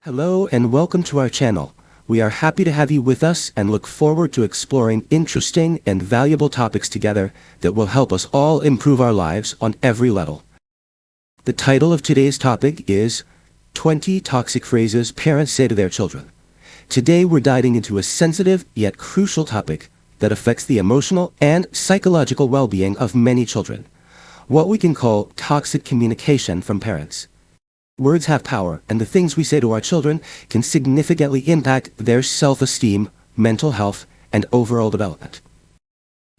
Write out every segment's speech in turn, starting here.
Hello and welcome to our channel. We are happy to have you with us and look forward to exploring interesting and valuable topics together that will help us all improve our lives on every level. The title of today's topic is 20 Toxic Phrases Parents Say to Their Children. Today we're diving into a sensitive yet crucial topic that affects the emotional and psychological well-being of many children. What we can call toxic communication from parents. Words have power, and the things we say to our children can significantly impact their self-esteem, mental health, and overall development.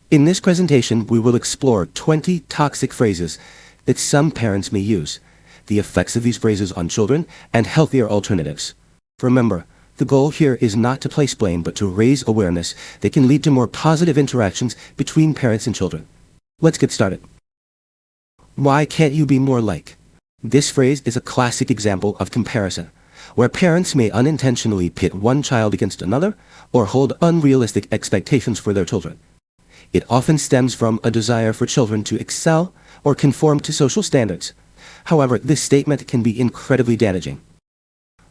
In this presentation, we will explore 20 toxic phrases that some parents may use, the effects of these phrases on children, and healthier alternatives. Remember, the goal here is not to place blame, but to raise awareness that can lead to more positive interactions between parents and children. Let's get started. Why can't you be more like? This phrase is a classic example of comparison, where parents may unintentionally pit one child against another or hold unrealistic expectations for their children. It often stems from a desire for children to excel or conform to social standards. However, this statement can be incredibly damaging.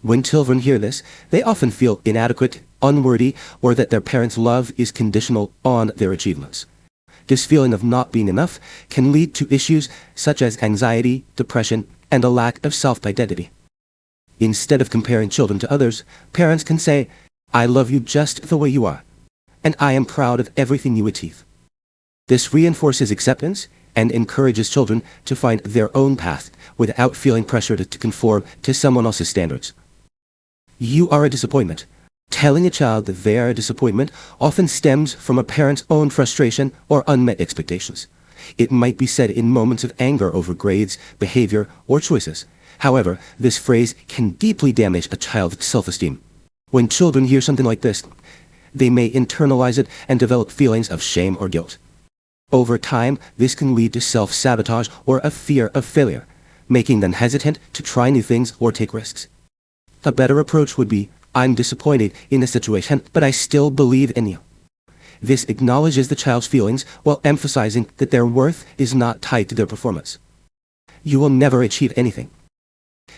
When children hear this, they often feel inadequate, unworthy, or that their parents' love is conditional on their achievements. This feeling of not being enough can lead to issues such as anxiety, depression, and a lack of self-identity. Instead of comparing children to others, parents can say, "I love you just the way you are, and I am proud of everything you achieve." This reinforces acceptance and encourages children to find their own path without feeling pressured to conform to someone else's standards. You are a disappointment. Telling a child that they are a disappointment often stems from a parent's own frustration or unmet expectations. It might be said in moments of anger over grades, behavior, or choices. However, this phrase can deeply damage a child's self-esteem. When children hear something like this, they may internalize it and develop feelings of shame or guilt. Over time, this can lead to self-sabotage or a fear of failure, making them hesitant to try new things or take risks. A better approach would be, "I'm disappointed in the situation, but I still believe in you." This acknowledges the child's feelings while emphasizing that their worth is not tied to their performance. "You will never achieve anything."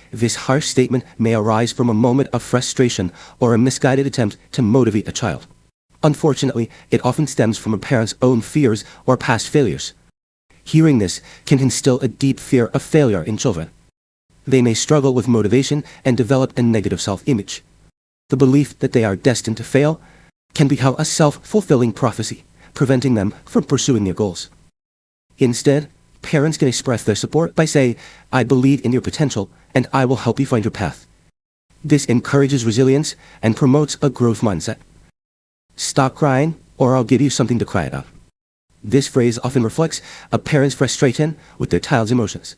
This harsh statement may arise from a moment of frustration or a misguided attempt to motivate a child. Unfortunately, it often stems from a parent's own fears or past failures. Hearing this can instill a deep fear of failure in children. They may struggle with motivation and develop a negative self-image. The belief that they are destined to fail can become a self-fulfilling prophecy, preventing them from pursuing their goals. Instead, parents can express their support by saying, "I believe in your potential, and I will help you find your path." This encourages resilience and promotes a growth mindset. "Stop crying, or I'll give you something to cry about." This phrase often reflects a parent's frustration with their child's emotions.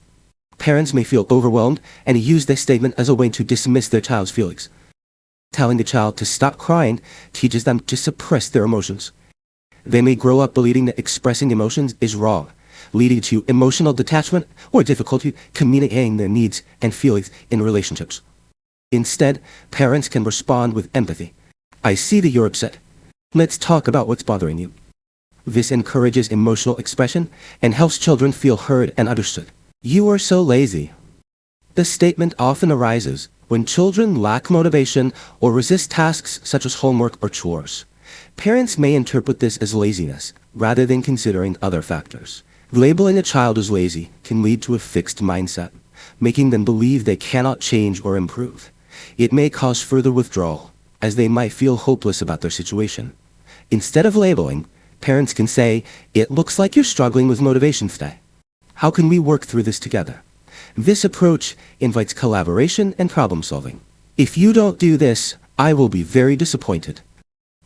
Parents may feel overwhelmed and use this statement as a way to dismiss their child's feelings. Telling the child to stop crying teaches them to suppress their emotions. They may grow up believing that expressing emotions is wrong, leading to emotional detachment or difficulty communicating their needs and feelings in relationships. Instead, parents can respond with empathy. "I see that you're upset. Let's talk about what's bothering you." This encourages emotional expression and helps children feel heard and understood. "You are so lazy." The statement often arises when children lack motivation or resist tasks such as homework or chores. Parents may interpret this as laziness, rather than considering other factors. Labeling a child as lazy can lead to a fixed mindset, making them believe they cannot change or improve. It may cause further withdrawal, as they might feel hopeless about their situation. Instead of labeling, parents can say, "It looks like you're struggling with motivation today. How can we work through this together?" This approach invites collaboration and problem solving. "If you don't do this, I will be very disappointed."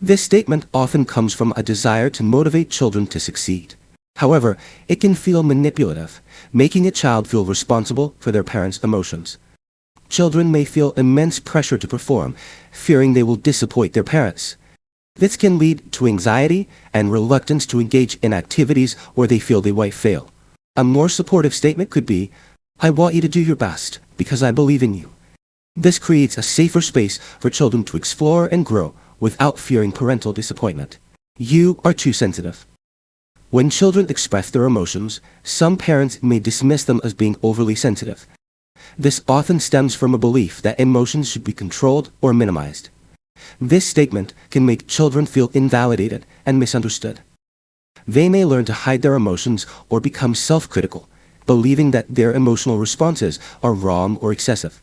This statement often comes from a desire to motivate children to succeed. However, it can feel manipulative, making a child feel responsible for their parents' emotions. Children may feel immense pressure to perform, fearing they will disappoint their parents. This can lead to anxiety and reluctance to engage in activities where they feel they might fail. A more supportive statement could be, "I want you to do your best because I believe in you." This creates a safer space for children to explore and grow without fearing parental disappointment. "You are too sensitive." When children express their emotions, some parents may dismiss them as being overly sensitive. This often stems from a belief that emotions should be controlled or minimized. This statement can make children feel invalidated and misunderstood. They may learn to hide their emotions or become self-critical, believing that their emotional responses are wrong or excessive.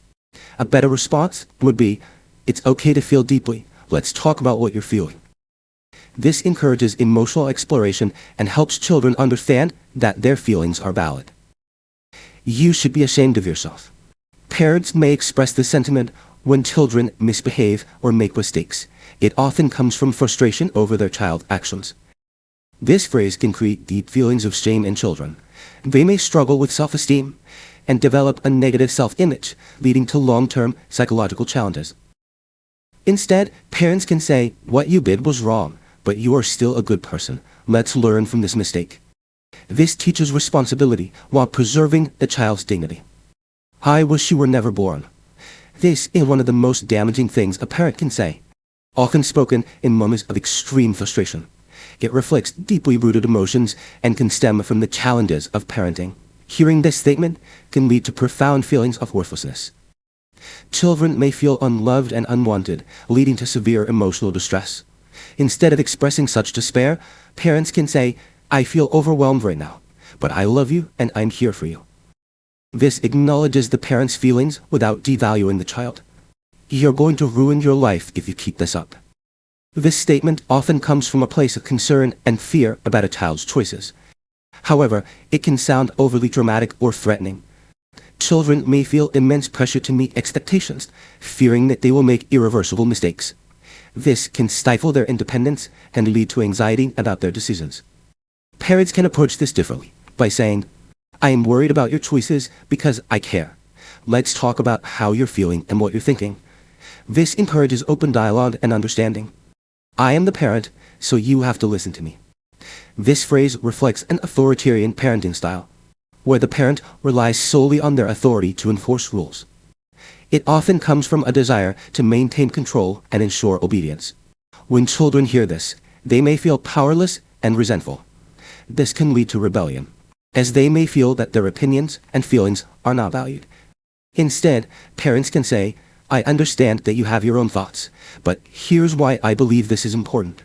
A better response would be, "It's okay to feel deeply. Let's talk about what you're feeling." This encourages emotional exploration and helps children understand that their feelings are valid. You should be ashamed of yourself. Parents may express this sentiment when children misbehave or make mistakes. It often comes from frustration over their child's actions. This phrase can create deep feelings of shame in children. They may struggle with self-esteem and develop a negative self-image, leading to long-term psychological challenges. Instead, parents can say, "What you did was wrong, but you are still a good person. Let's learn from this mistake." This teaches responsibility while preserving the child's dignity. "I wish you were never born." This is one of the most damaging things a parent can say, often spoken in moments of extreme frustration. It reflects deeply rooted emotions and can stem from the challenges of parenting. Hearing this statement can lead to profound feelings of worthlessness. Children may feel unloved and unwanted, leading to severe emotional distress. Instead of expressing such despair, parents can say, "I feel overwhelmed right now, but I love you and I'm here for you." This acknowledges the parent's feelings without devaluing the child. "You're going to ruin your life if you keep this up." This statement often comes from a place of concern and fear about a child's choices. However, it can sound overly dramatic or threatening. Children may feel immense pressure to meet expectations, fearing that they will make irreversible mistakes. This can stifle their independence and lead to anxiety about their decisions. Parents can approach this differently by saying, "I am worried about your choices because I care. Let's talk about how you're feeling and what you're thinking." This encourages open dialogue and understanding. "I am the parent, so you have to listen to me." This phrase reflects an authoritarian parenting style, where the parent relies solely on their authority to enforce rules. It often comes from a desire to maintain control and ensure obedience. When children hear this, they may feel powerless and resentful. This can lead to rebellion, as they may feel that their opinions and feelings are not valued. Instead, parents can say, "I understand that you have your own thoughts, but here's why I believe this is important."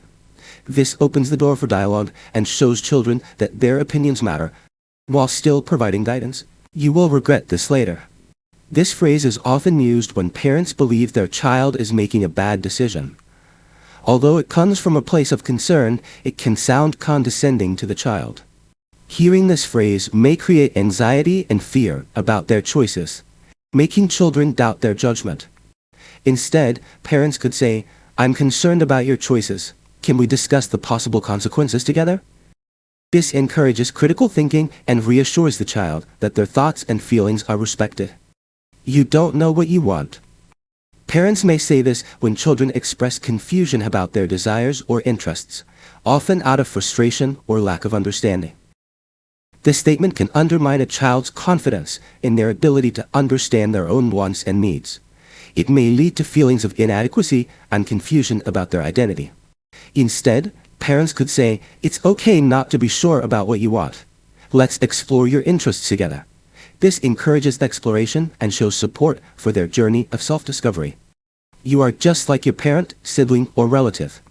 This opens the door for dialogue and shows children that their opinions matter, while still providing guidance. "You will regret this later." This phrase is often used when parents believe their child is making a bad decision. Although it comes from a place of concern, it can sound condescending to the child. Hearing this phrase may create anxiety and fear about their choices, making children doubt their judgment. Instead, parents could say, "I'm concerned about your choices. Can we discuss the possible consequences together?" This encourages critical thinking and reassures the child that their thoughts and feelings are respected. "You don't know what you want." Parents may say this when children express confusion about their desires or interests, often out of frustration or lack of understanding. This statement can undermine a child's confidence in their ability to understand their own wants and needs. It may lead to feelings of inadequacy and confusion about their identity. Instead, parents could say, "It's okay not to be sure about what you want. Let's explore your interests together." This encourages exploration and shows support for their journey of self-discovery. "You are just like your parent, sibling, or relative."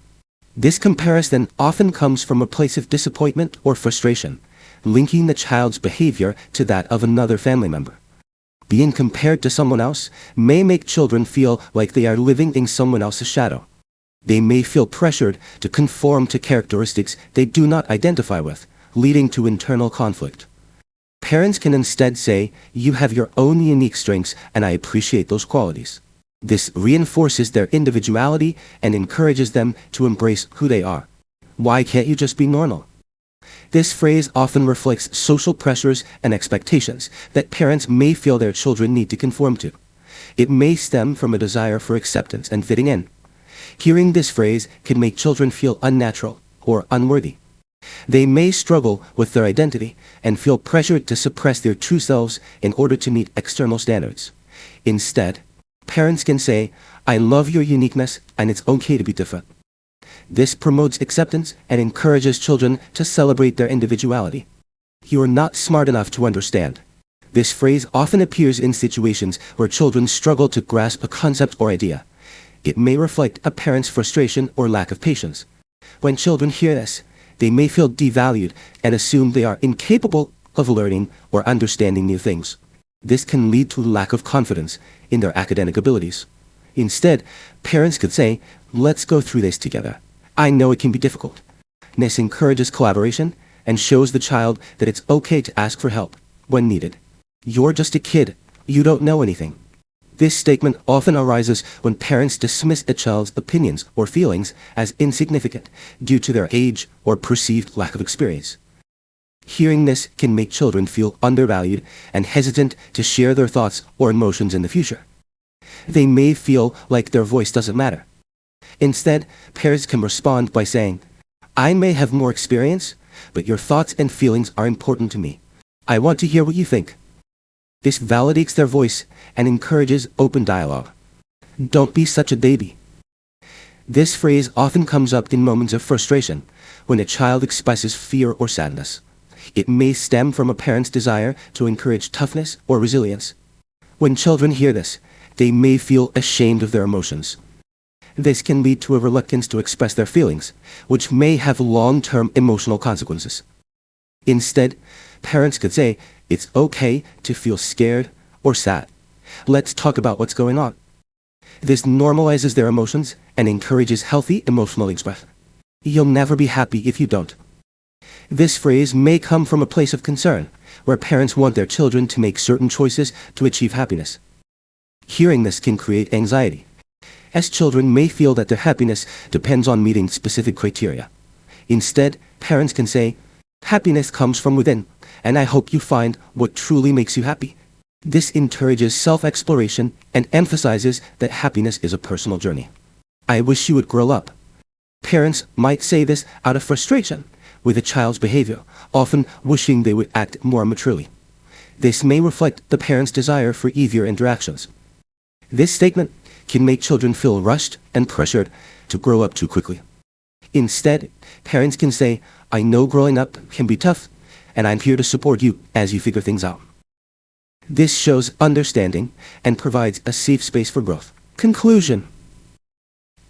This comparison often comes from a place of disappointment or frustration, linking the child's behavior to that of another family member. Being compared to someone else may make children feel like they are living in someone else's shadow. They may feel pressured to conform to characteristics they do not identify with, leading to internal conflict. Parents can instead say, "You have your own unique strengths and I appreciate those qualities." This reinforces their individuality and encourages them to embrace who they are. "Why can't you just be normal?" This phrase often reflects social pressures and expectations that parents may feel their children need to conform to. It may stem from a desire for acceptance and fitting in. Hearing this phrase can make children feel unnatural or unworthy. They may struggle with their identity and feel pressured to suppress their true selves in order to meet external standards. Instead, parents can say, "I love your uniqueness and it's okay to be different." This promotes acceptance and encourages children to celebrate their individuality. "You are not smart enough to understand." This phrase often appears in situations where children struggle to grasp a concept or idea. It may reflect a parent's frustration or lack of patience. When children hear this, they may feel devalued and assume they are incapable of learning or understanding new things. This can lead to a lack of confidence in their academic abilities. Instead, parents could say, "Let's go through this together. I know it can be difficult." This encourages collaboration and shows the child that it's okay to ask for help when needed. "You're just a kid. You don't know anything." This statement often arises when parents dismiss a child's opinions or feelings as insignificant due to their age or perceived lack of experience. Hearing this can make children feel undervalued and hesitant to share their thoughts or emotions in the future. They may feel like their voice doesn't matter. Instead, parents can respond by saying, "I may have more experience, but your thoughts and feelings are important to me. I want to hear what you think." This validates their voice and encourages open dialogue. "Don't be such a baby." This phrase often comes up in moments of frustration, when a child expresses fear or sadness. It may stem from a parent's desire to encourage toughness or resilience. When children hear this, they may feel ashamed of their emotions. This can lead to a reluctance to express their feelings, which may have long-term emotional consequences. Instead, parents could say, "It's okay to feel scared or sad. Let's talk about what's going on." This normalizes their emotions and encourages healthy emotional expression. "You'll never be happy if you don't." This phrase may come from a place of concern, where parents want their children to make certain choices to achieve happiness. Hearing this can create anxiety, as children may feel that their happiness depends on meeting specific criteria. Instead, parents can say, "Happiness comes from within, and I hope you find what truly makes you happy." This encourages self-exploration and emphasizes that happiness is a personal journey. "I wish you would grow up." Parents might say this out of frustration with a child's behavior, often wishing they would act more maturely. This may reflect the parent's desire for easier interactions. This statement can make children feel rushed and pressured to grow up too quickly. Instead, parents can say, "I know growing up can be tough, and I'm here to support you as you figure things out." This shows understanding and provides a safe space for growth. Conclusion.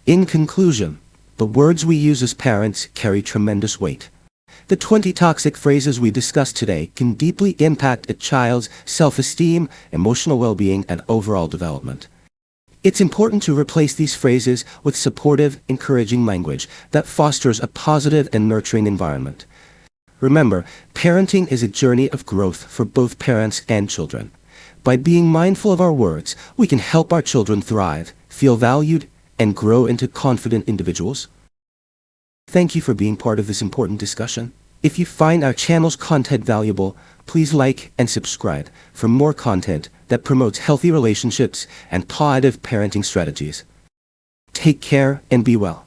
In conclusion, the words we use as parents carry tremendous weight. The 20 toxic phrases we discussed today can deeply impact a child's self-esteem, emotional well-being, and overall development. It's important to replace these phrases with supportive, encouraging language that fosters a positive and nurturing environment. Remember, parenting is a journey of growth for both parents and children. By being mindful of our words, we can help our children thrive, feel valued, and grow into confident individuals. Thank you for being part of this important discussion. If you find our channel's content valuable, please like and subscribe for more content that promotes healthy relationships and positive parenting strategies. Take care and be well.